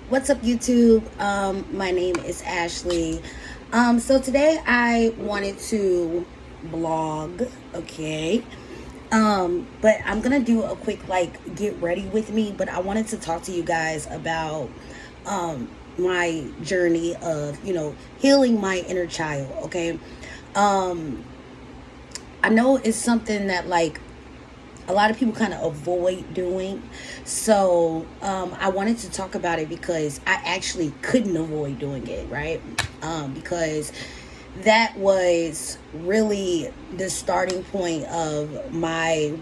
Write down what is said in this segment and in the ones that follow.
What's up, YouTube? My name is Ashley. So today I wanted to blog, okay? But I'm gonna do a quick get ready with me, but I wanted to talk to you guys about my journey of, healing my inner child, okay? I know it's something that a lot of people kind of avoid doing. So I wanted to talk about it because I actually couldn't avoid doing it, right? Because that was really the starting point of my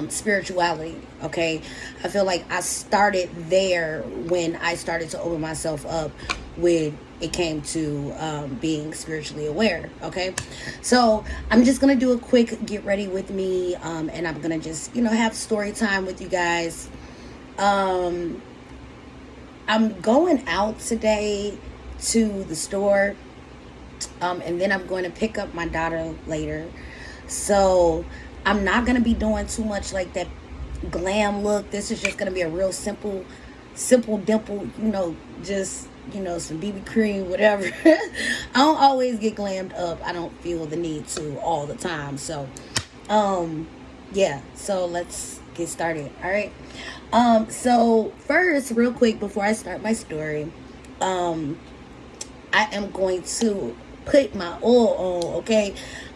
spirituality, okay? I feel like I started there when I started to open myself up when it came to being spiritually aware, okay? So I'm just gonna do a quick get ready with me, and I'm gonna just have story time with you guys. I'm going out today to the store, and then I'm going to pick up my daughter later. So I'm not gonna be doing too much like that glam look. This is just gonna be a real simple dimple, just some BB cream, whatever. I don't always get glammed up. I don't feel the need to all the time. So yeah, so let's get started. All right. So first, real quick, before I start my story, I am going to put my oil on, okay?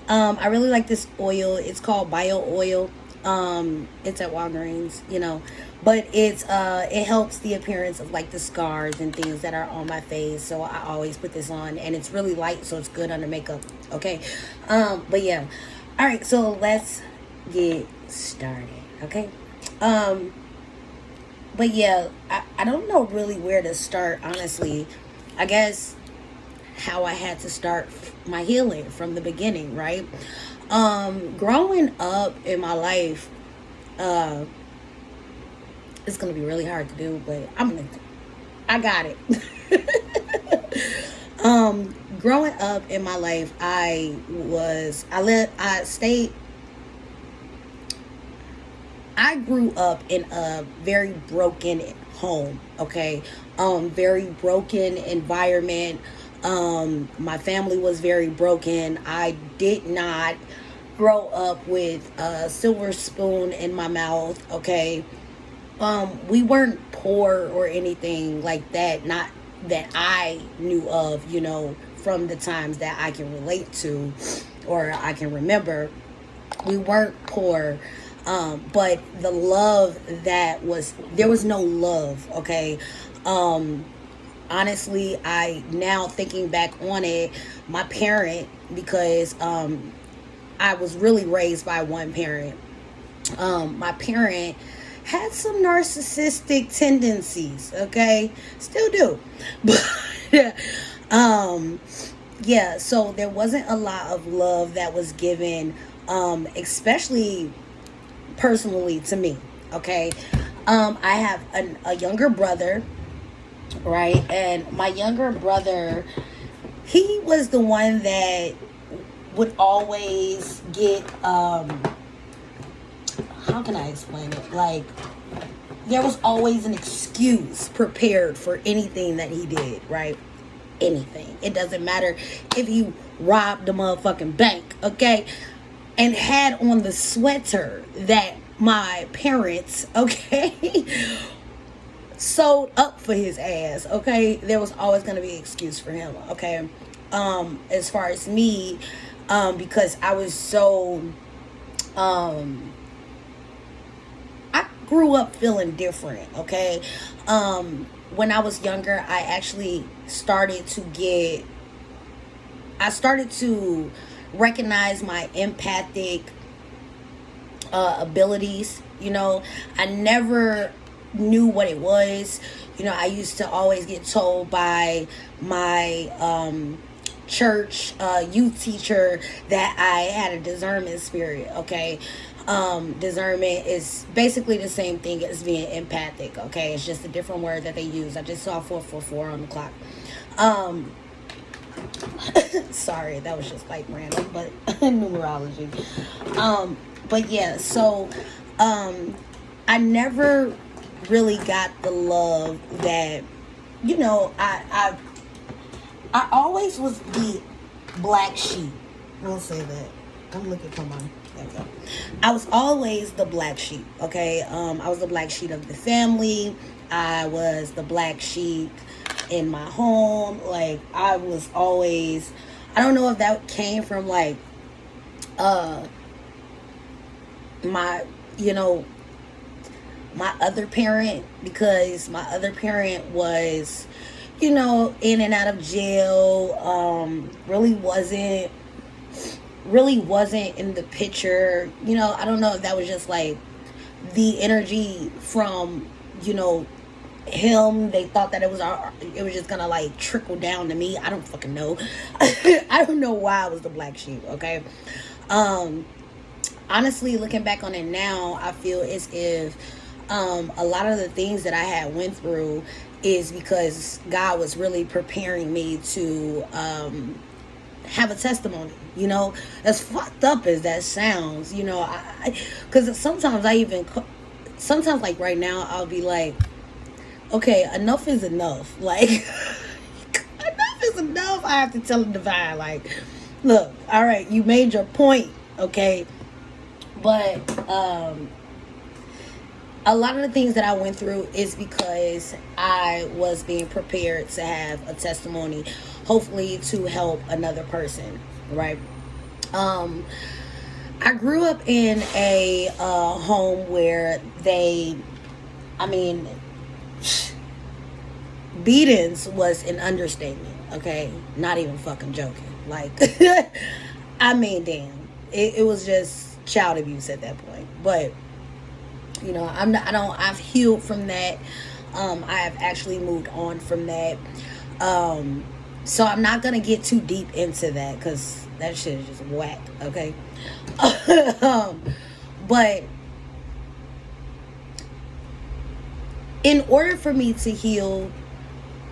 I really like this oil. It's called bio oil. It's at Walgreens, but it helps the appearance of the scars and things that are on my face. So I always put this on, and it's really light, so it's good under makeup, okay? But yeah, all right, so let's get started, okay? But yeah, I don't know really where to start, honestly. I guess how I had to start my healing from the beginning, right? Growing up in my life, it's gonna be really hard to do, but I got it. Growing up in my life, I grew up in a very broken home, okay? Very broken environment. My family was very broken. I did not grow up with a silver spoon in my mouth, okay? We weren't poor or anything like that, not that I knew of, from the times that I can relate to or I can remember. We weren't poor, but the love there was no love, okay? Honestly, now thinking back on it, my parent, because I was really raised by one parent. My parent had some narcissistic tendencies, okay? Still do. But yeah, so there wasn't a lot of love that was given, especially personally to me, okay? I have a younger brother, right? And my younger brother, he was the one that would always get how can I explain it? There was always an excuse prepared for anything that he did, right? Anything. It doesn't matter if he robbed the motherfucking bank, okay? And had on the sweater that my parents, okay, sewed up for his ass, okay? There was always going to be an excuse for him, okay? As far as me, because I was so, I grew up feeling different, okay? When I was younger, I actually started to recognize my empathic abilities, I never knew what it was. I used to always get told by my church youth teacher that I had a discernment spirit, okay? Discernment is basically the same thing as being empathic, okay? It's just a different word that they use. I just saw 444 on the clock. Sorry, that was just like random, but numerology. But yeah, so I never really got the love that, you know, I always was the black sheep. I'll say that. I'm looking for my, there we go. I was always the black sheep, okay? I was the black sheep of the family. I was the black sheep in my home. Like, I was always, I don't know if that came from like my, you know, my other parent, because my other parent was, you know, in and out of jail, really wasn't in the picture. You know, I don't know if that was just like the energy from, you know, him. They thought that it was just gonna like trickle down to me. I don't fucking know. I don't know why I was the black sheep, okay? Honestly, looking back on it now, I feel as if a lot of the things that I had went through is because God was really preparing me to have a testimony, you know, as fucked up as that sounds, you know, because sometimes like right now, I'll be like, okay, enough is enough, like, enough is enough. I have to tell the divine, like, look, all right, you made your point, okay, but a lot of the things that I went through is because I was being prepared to have a testimony, hopefully to help another person, right? I grew up in a home where beatings was an understatement, okay? Not even fucking joking. Like, I mean, damn. It was just child abuse at that point. But you know, I've healed from that. I have actually moved on from that. So I'm not going to get too deep into that because that shit is just whack, okay? But in order for me to heal,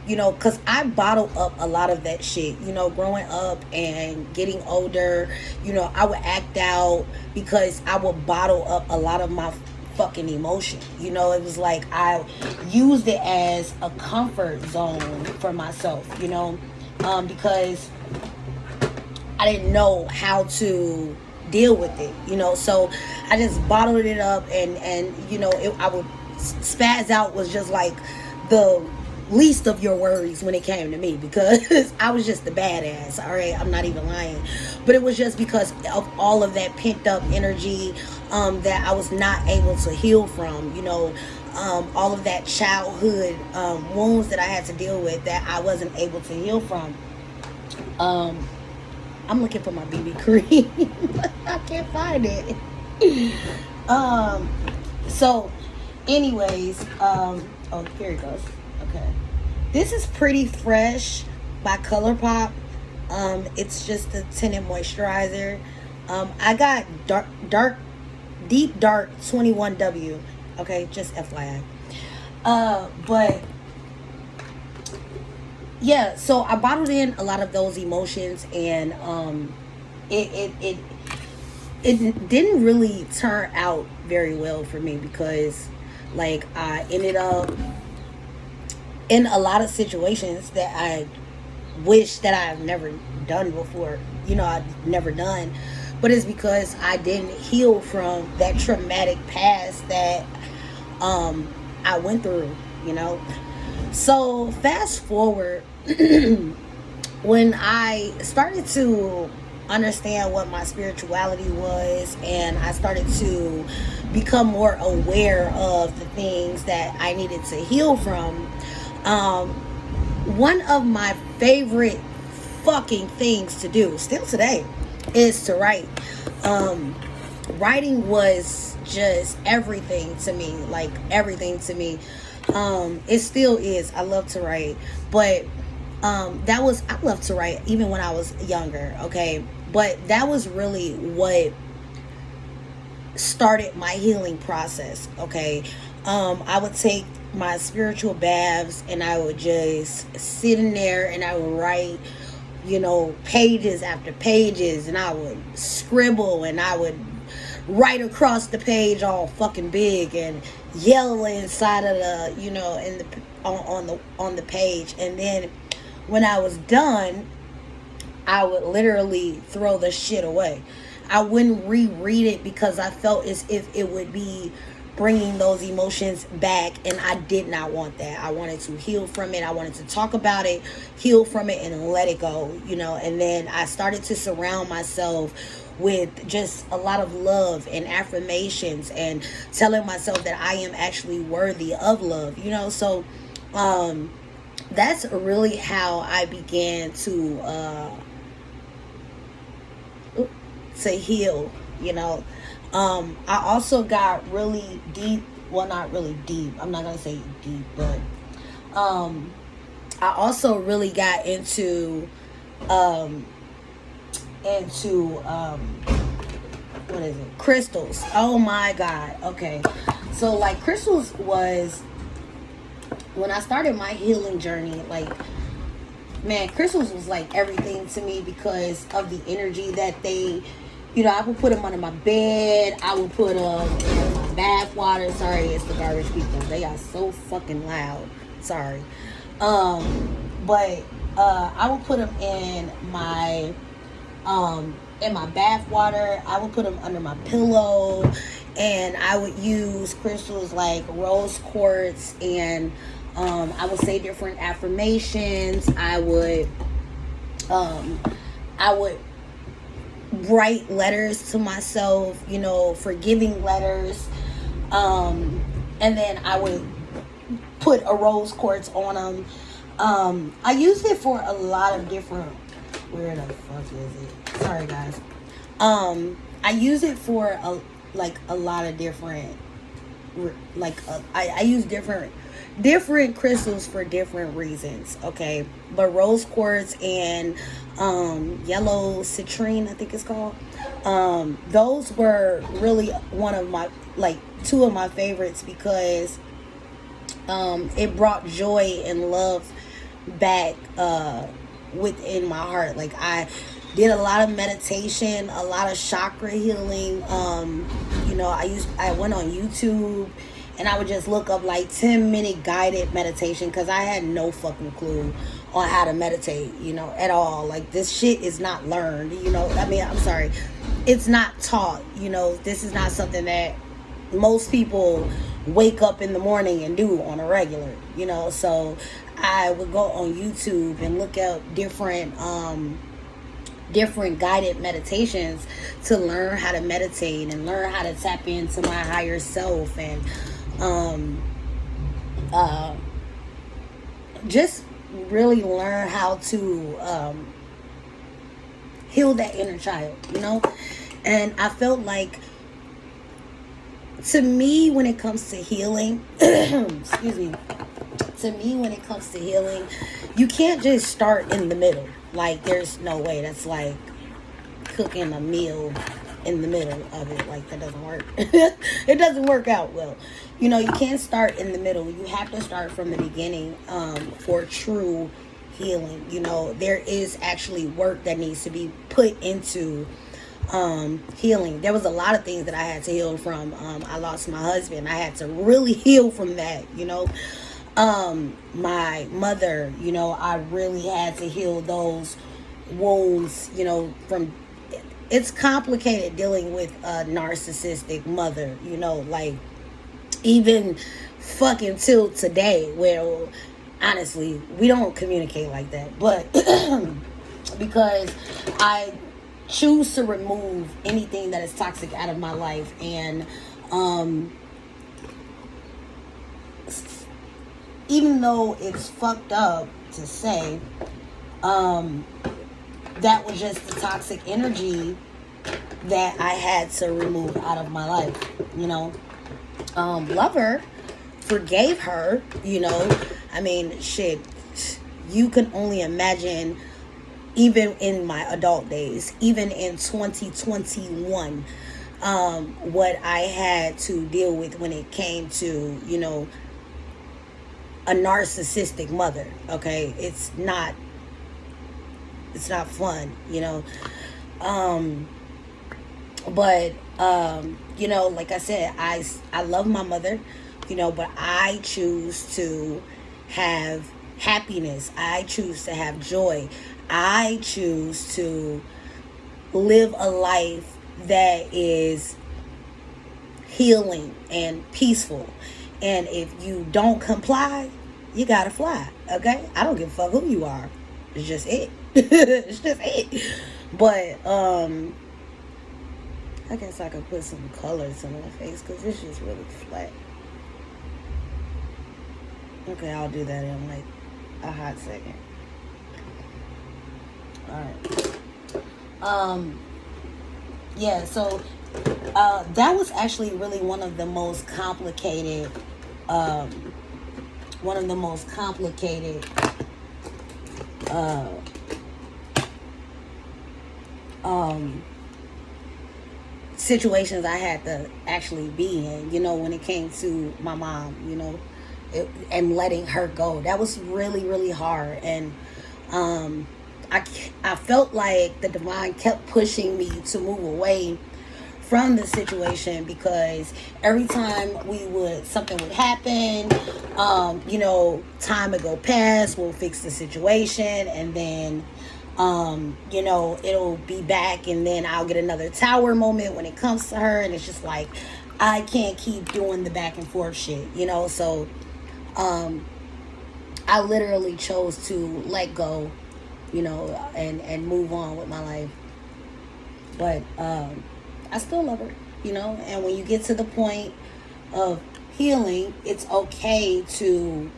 you know, because I bottle up a lot of that shit, you know, growing up and getting older, you know, I would act out because I would bottle up a lot of my fucking emotion. You know, it was like I used it as a comfort zone for myself, you know, because I didn't know how to deal with it, you know, so I just bottled it up and you know, I would spaz out was just like the least of your worries when it came to me, because I was just the badass, all right? I'm not even lying. But it was just because of all of that pent up energy that I was not able to heal from, you know, all of that childhood wounds that I had to deal with that I wasn't able to heal from. I'm looking for my BB cream. I can't find it. So anyways, oh, here it goes. Okay. This is Pretty Fresh by ColourPop. It's just a tinted moisturizer. I got Deep Dark 21W. Okay, just FYI. But yeah, so I bottled in a lot of those emotions, and it didn't really turn out very well for me, because like I ended up in a lot of situations that I wish that I've never done before, you know, I've never done, but it's because I didn't heal from that traumatic past that I went through, you know. So fast forward, when I started to understand what my spirituality was, and I started to become more aware of the things that I needed to heal from, one of my favorite fucking things to do still today is to write. Writing was just everything to me, like everything to me. It still is. I love to write, but I love to write even when I was younger, okay? But that was really what started my healing process, okay? I would take my spiritual baths and I would just sit in there and I would write you know, pages after pages, and I would scribble, and I would write across the page all fucking big and yell inside of the, you know, in the on the page. And then when I was done, I would literally throw the shit away. I wouldn't reread it because I felt as if it would be bringing those emotions back, and I did not want that. I wanted to heal from it. I wanted to talk about it, heal from it, and let it go, you know. And then I started to surround myself with just a lot of love and affirmations, and telling myself that I am actually worthy of love, you know. So that's really how I began to heal, you know. I also got really deep. Well, not really deep. I'm not gonna say deep, but I also really got into what is it? Crystals. Oh my God. Okay. So like crystals was when I started my healing journey. Like, man, crystals was like everything to me because of the energy that they, you know, I would put them under my bed. I would put them in my bath water. Sorry, it's the garbage people. They are so fucking loud. Sorry. But I would put them in my bath water. I would put them under my pillow, and I would use crystals like rose quartz, and I would say different affirmations. I would write letters to myself, you know, forgiving letters, and then I would put a rose quartz on them. I used it for a lot of different, where the fuck is it? Sorry guys. I use it for a lot of different, I use different crystals for different reasons, okay? But rose quartz and yellow citrine, I think it's called, those were really one of my, two of my favorites, because it brought joy and love back within my heart. Like, I did a lot of meditation, a lot of chakra healing. You know, I went on YouTube, and I would just look up like 10-minute guided meditation, because I had no fucking clue on how to meditate, you know, at all. Like, this shit is not learned, you know. I mean, I'm sorry, it's not taught, you know. This is not something that most people wake up in the morning and do on a regular, you know. So I would go on YouTube and look up different guided meditations to learn how to meditate and learn how to tap into my higher self, and just really learn how to heal that inner child, you know. And I felt like, to me, when it comes to healing, excuse me, to me, when it comes to healing, you can't just start in the middle. Like, there's no way. That's like cooking a meal in the middle of it. Like, that doesn't work. It doesn't work out well. You know, you can't start in the middle. You have to start from the beginning for true healing. You know, there is actually work that needs to be put into healing. There was a lot of things that I had to heal from. I lost my husband. I had to really heal from that, you know. My mother, you know, I really had to heal those wounds, you know. From, it's complicated dealing with a narcissistic mother, you know, like, even fucking till today, where honestly we don't communicate like that, but because I choose to remove anything that is toxic out of my life. And even though it's fucked up to say, that was just the toxic energy that I had to remove out of my life, you know. Love her, forgave her, you know. I mean, shit, you can only imagine, even in my adult days, even in 2021, what I had to deal with when it came to, you know, a narcissistic mother, okay? It's not it's not fun, you know. But you know, like I said, I love my mother, you know, but I choose to have happiness. I choose to have joy. I choose to live a life that is healing and peaceful. And if you don't comply, you gotta fly. Okay? I don't give a fuck who you are. It's just it. It's just it. But I guess I could put some colors on my face because it's just really flat. Okay, I'll do that in like a hot second. Alright. Yeah, so that was actually really one of the most complicated situations I had to actually be in, you know, when it came to my mom, you know, and letting her go. That was really, really hard. And I felt like the divine kept pushing me to move away from the situation, because every time something would happen, you know, time would go past, we'll fix the situation, and then you know, it'll be back, and then I'll get another tower moment when it comes to her, and it's just like I can't keep doing the back and forth shit, you know. So I literally chose to let go, you know, and move on with my life. But I still love her, you know. And when you get to the point of healing, it's okay to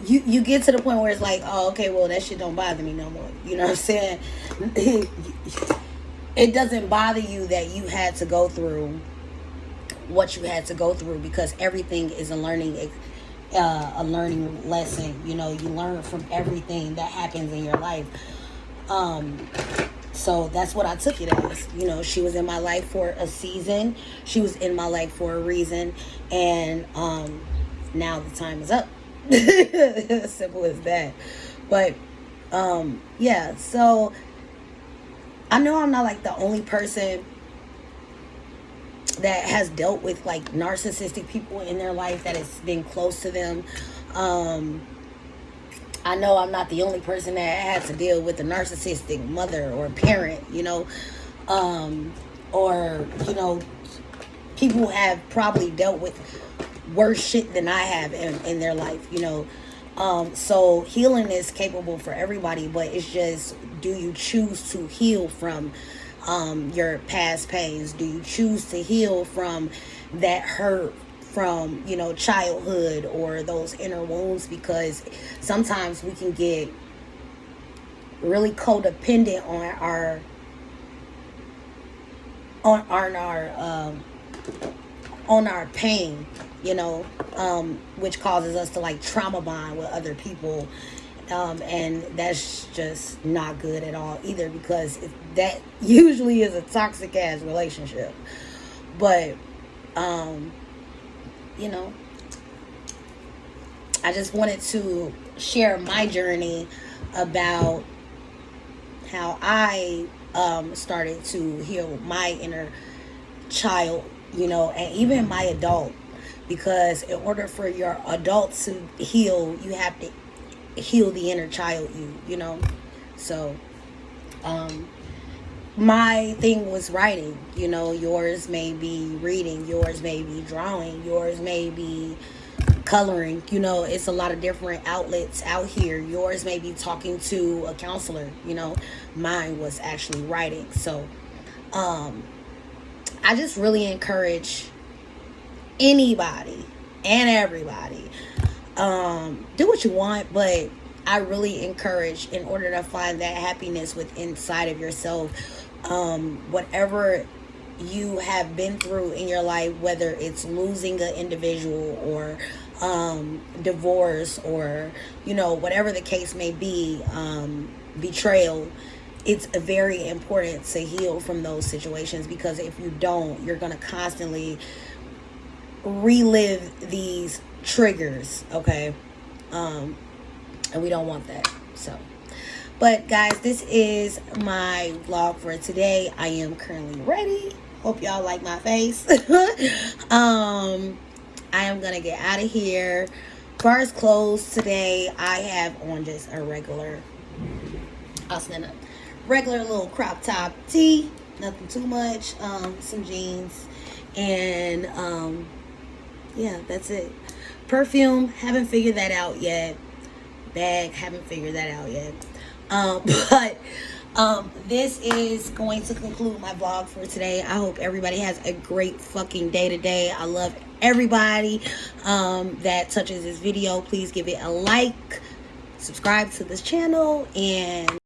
you get to the point where it's like, oh, okay, well, that shit don't bother me no more. You know what I'm saying? It doesn't bother you that you had to go through what you had to go through, because everything is a learning lesson. You know, you learn from everything that happens in your life. So that's what I took it as. You know, she was in my life for a season. She was in my life for a reason. And now the time is up. Simple as that. But yeah, so I know I'm not like the only person that has dealt with like narcissistic people in their life that has been close to them. I know I'm not the only person that had to deal with a narcissistic mother or parent, you know, or, you know, people have probably dealt with worse shit than I have in their life, you know. So healing is capable for everybody, but it's just, do you choose to heal from your past pains? Do you choose to heal from that hurt from, you know, childhood or those inner wounds? Because sometimes we can get really codependent on our pain, you know, which causes us to like trauma bond with other people, and that's just not good at all either, because that usually is a toxic ass relationship. But you know, I just wanted to share my journey about how I started to heal my inner child, you know, and even my adult, because in order for your adult to heal, you have to heal the inner child you know. So my thing was writing, you know. Yours may be reading, yours may be drawing, yours may be coloring, you know. It's a lot of different outlets out here. Yours may be talking to a counselor, you know. Mine was actually writing. So I just really encourage anybody and everybody, do what you want, but I really encourage, in order to find that happiness within inside of yourself, whatever you have been through in your life, whether it's losing an individual or divorce, or, you know, whatever the case may be, betrayal, it's very important to heal from those situations, because if you don't, you're going to constantly relive these triggers, okay? And we don't want that. So, But guys, this is my vlog for today. I am currently ready. Hope y'all like my face. I am gonna get out of here. Bars closed today. I have on just a regular, I'll stand up, regular little crop top tee, nothing too much, some jeans, and yeah, that's it. Perfume, haven't figured that out yet. Bag, haven't figured that out yet. But this is going to conclude my vlog for today. I hope everybody has a great fucking day today. I love everybody that touches this video. Please give it a like, subscribe to this channel, and